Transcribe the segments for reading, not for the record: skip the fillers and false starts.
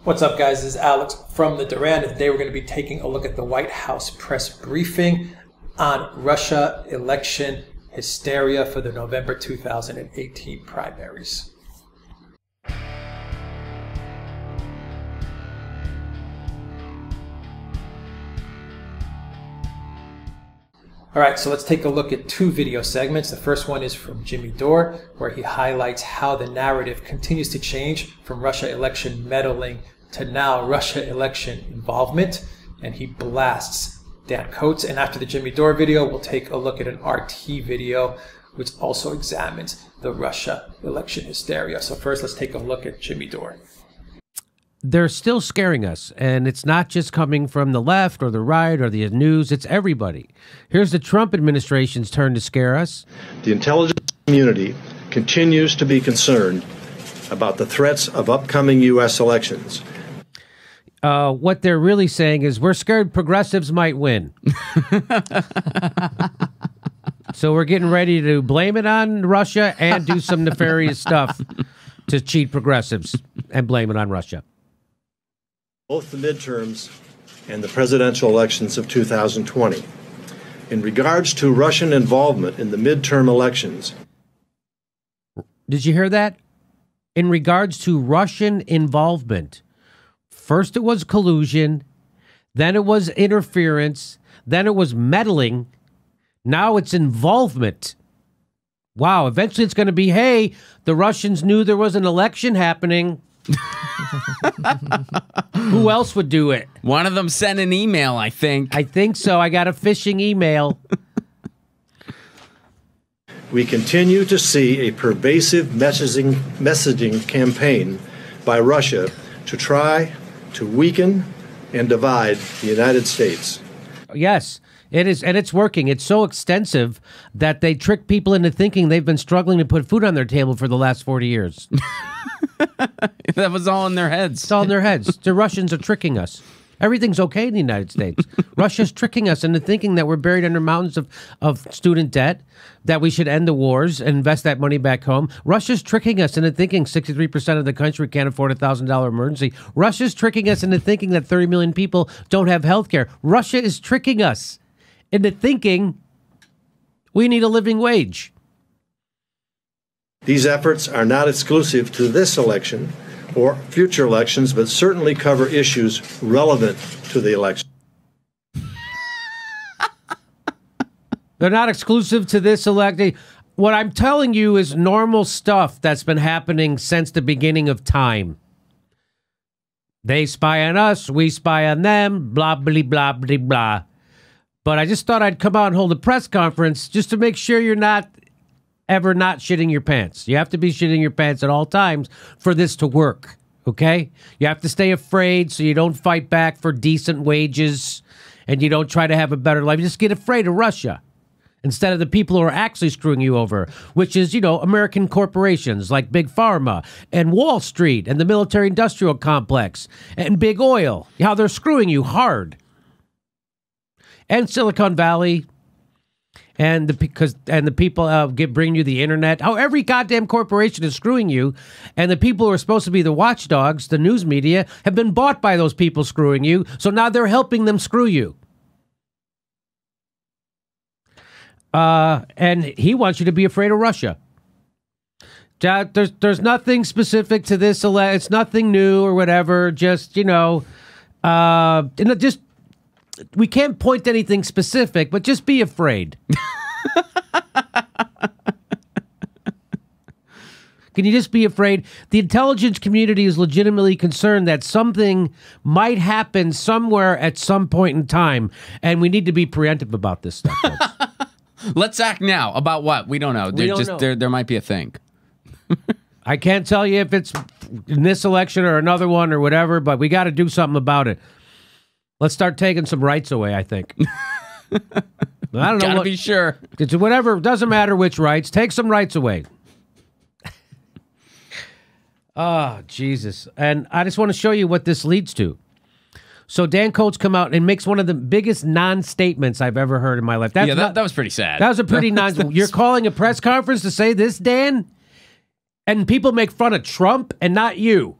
What's up, guys? This is Alex from the Duran, and today we're going to be taking a look at the White House press briefing on Russia election hysteria for the November 2018 primaries. All right, so let's take a look at two video segments. The first one is from Jimmy Dore, where he highlights how the narrative continues to change from Russia election meddling to now Russia election involvement, and he blasts Dan Coates. And after the Jimmy Dore video, we'll take a look at an RT video which also examines the Russia election hysteria. So first, let's take a look at Jimmy Dore. They're still scaring us, and it's not just coming from the left or the right or the news, it's everybody. Here's the Trump administration's turn to scare us. The intelligence community continues to be concerned about the threats of upcoming U.S. elections. What they're really saying is we're scared progressives might win. So we're getting ready to blame it on Russia and do some nefarious stuff to cheat progressives and blame it on Russia. Both the midterms and the presidential elections of 2020. In regards to Russian involvement in the midterm elections. Did you hear that? In regards to Russian involvement. First it was collusion, then it was interference, then it was meddling, now it's involvement. Wow, eventually it's going to be, hey, the Russians knew there was an election happening. Who else would do it? One of them sent an email, I think. I think so. I got a phishing email. We continue to see a pervasive messaging campaign by Russia to try to weaken and divide the United States. Yes, it is, and it's working. It's so extensive that they trick people into thinking they've been struggling to put food on their table for the last 40 years. That was all in their heads. It's all in their heads. The Russians are tricking us. Everything's okay in the United States. Russia's tricking us into thinking that we're buried under mountains of student debt, that we should end the wars and invest that money back home. Russia's tricking us into thinking 63% of the country can't afford a $1,000 emergency. Russia's tricking us into thinking that 30 million people don't have health care. Russia is tricking us into thinking we need a living wage. These efforts are not exclusive to this election or future elections, but certainly cover issues relevant to the election. They're not exclusive to this election. What I'm telling you is normal stuff that's been happening since the beginning of time. They spy on us, we spy on them, blah, blah, blah, blah, blah. But I just thought I'd come out and hold a press conference just to make sure you're not ever not shitting your pants. You have to be shitting your pants at all times for this to work, okay? You have to stay afraid so you don't fight back for decent wages and you don't try to have a better life. You just get afraid of Russia instead of the people who are actually screwing you over, which is, you know, American corporations like Big Pharma and Wall Street and the military-industrial complex and Big Oil, how they're screwing you hard. And Silicon Valley. And the people bring you the internet. How every goddamn corporation is screwing you, and the people who are supposed to be the watchdogs, the news media, have been bought by those people screwing you. So now they're helping them screw you. And he wants you to be afraid of Russia. There's nothing specific to this. It's nothing new or whatever. Just, you know, just. We can't point to anything specific, but just be afraid. Can you just be afraid? The intelligence community is legitimately concerned that something might happen somewhere at some point in time, and we need to be preemptive about this stuff. Let's act now. About what? We don't know. There might be a thing. I can't tell you if it's in this election or another one or whatever, but we got to do something about it. Let's start taking some rights away, I think. I don't know. Gotta be sure. It's whatever. Doesn't matter which rights. Take some rights away. Oh, Jesus. And I just want to show you what this leads to. So Dan Coates come out and makes one of the biggest non-statements I've ever heard in my life. That was pretty sad. That was a pretty You're calling a press conference to say this, Dan? And people make fun of Trump and not you.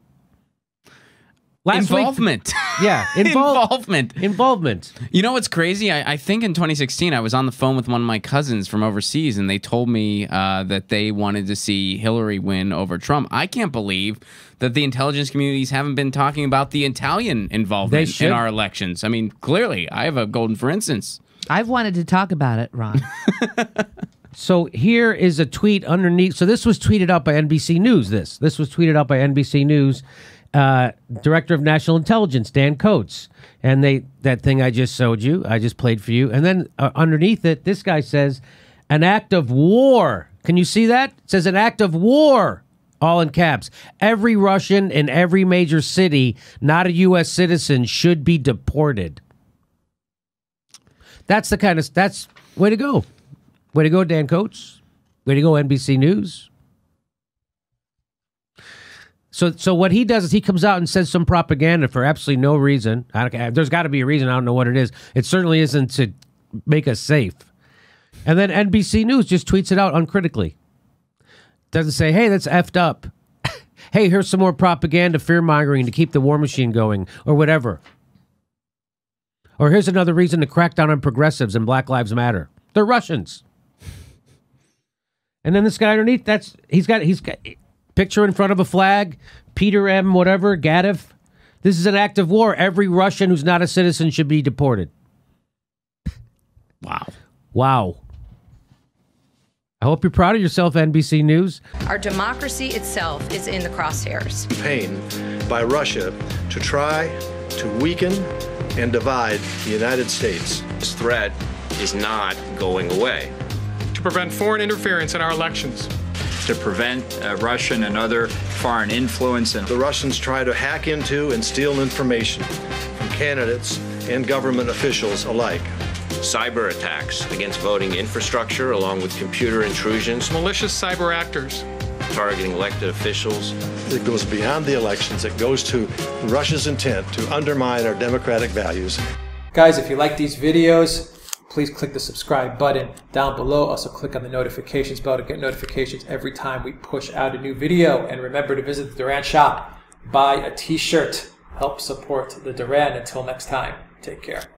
Involvement. Yeah, involvement. You know what's crazy? I think in 2016 I was on the phone with one of my cousins from overseas, and they told me that they wanted to see Hillary win over Trump. I can't believe that the intelligence communities haven't been talking about the Italian involvement in our elections. I mean, clearly, I have a golden for instance. I've wanted to talk about it, Ron. So here is a tweet underneath. So this was tweeted out by NBC News. This was tweeted out by NBC News. Director of National Intelligence, Dan Coates. And that thing I just showed you, I just played for you. And then underneath it, this guy says, an act of war. Can you see that? It says an act of war, all in caps. Every Russian in every major city, not a U.S. citizen, should be deported. That's the kind of, that's, way to go. Way to go, Dan Coates. Way to go, NBC News. So what he does is he comes out and says some propaganda for absolutely no reason. There's got to be a reason. I don't know what it is. It certainly isn't to make us safe. And then NBC News just tweets it out uncritically. Doesn't say, hey, that's effed up. Hey, here's some more propaganda, fear-mongering to keep the war machine going, or whatever. Or here's another reason to crack down on progressives and Black Lives Matter. They're Russians. And then this guy underneath, he's got picture in front of a flag, Peter M. whatever, Gadev. This is an act of war. Every Russian who's not a citizen should be deported. Wow. Wow. I hope you're proud of yourself, NBC News. Our democracy itself is in the crosshairs. Campaign by Russia to try to weaken and divide the United States. This threat is not going away. To prevent foreign interference in our elections. To prevent Russian and other foreign influence. The Russians try to hack into and steal information from candidates and government officials alike. Cyber attacks against voting infrastructure, along with computer intrusions. Malicious cyber actors. Targeting elected officials. It goes beyond the elections. It goes to Russia's intent to undermine our democratic values. Guys, if you like these videos, please click the subscribe button down below. Also click on the notifications bell to get notifications every time we push out a new video. And remember to visit the Duran shop. Buy a t-shirt. Help support the Duran. Until next time, take care.